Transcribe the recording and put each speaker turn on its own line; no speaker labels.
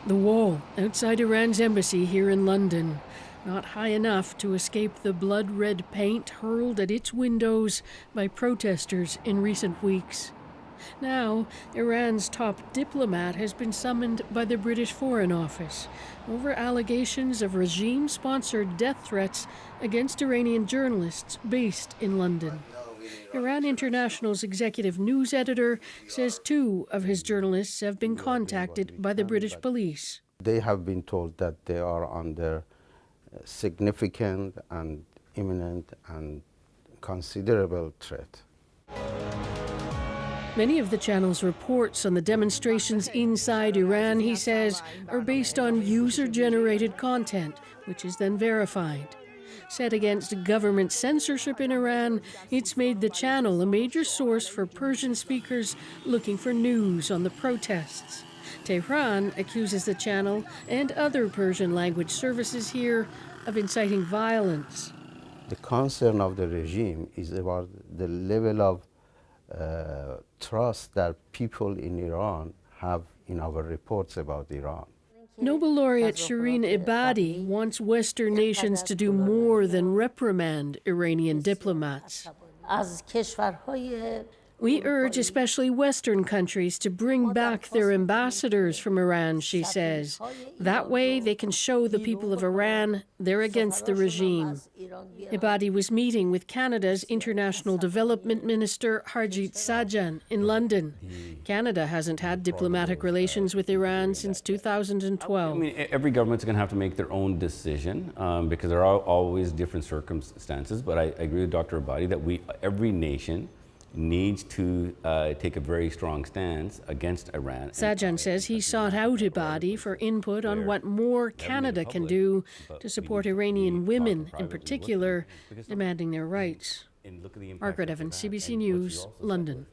The wall outside Iran's embassy here in London, not high enough to escape the blood-red paint hurled at its windows by protesters in recent weeks. Now, Iran's top diplomat has been summoned by the British Foreign Office over allegations of regime-sponsored death threats against Iranian journalists based in London. Iran International's executive news editor says 2 of his journalists have been contacted by the British police.
They have been told that they are under significant and imminent and considerable threat.
Many of the channel's reports on the demonstrations inside Iran, he says, are based on user-generated content, which is then verified. Set against government censorship in Iran, it's made the channel a major source for Persian speakers looking for news on the protests. Tehran accuses the channel and other Persian language services here of inciting violence.
The concern of the regime is about the level of trust that people in Iran have in our reports about Iran.
Nobel laureate Shireen Ebadi wants Western nations to do more than reprimand Iranian diplomats. We urge especially Western countries to bring back their ambassadors from Iran, she says. That way they can show the people of Iran they're against the regime. Ebadi was meeting with Canada's International Development Minister Harjit Sajjan in London. Canada hasn't had diplomatic relations with Iran since 2012.
I mean, every government's going to have to make their own decision because there are always different circumstances. But I agree with Dr. Ebadi that every nation needs to take a very strong stance against Iran.
Sajjan says he sought out Ebadi for input on what more Canada can do to support Iranian women, in particular, demanding their rights. Margaret Evans, CBC News, London.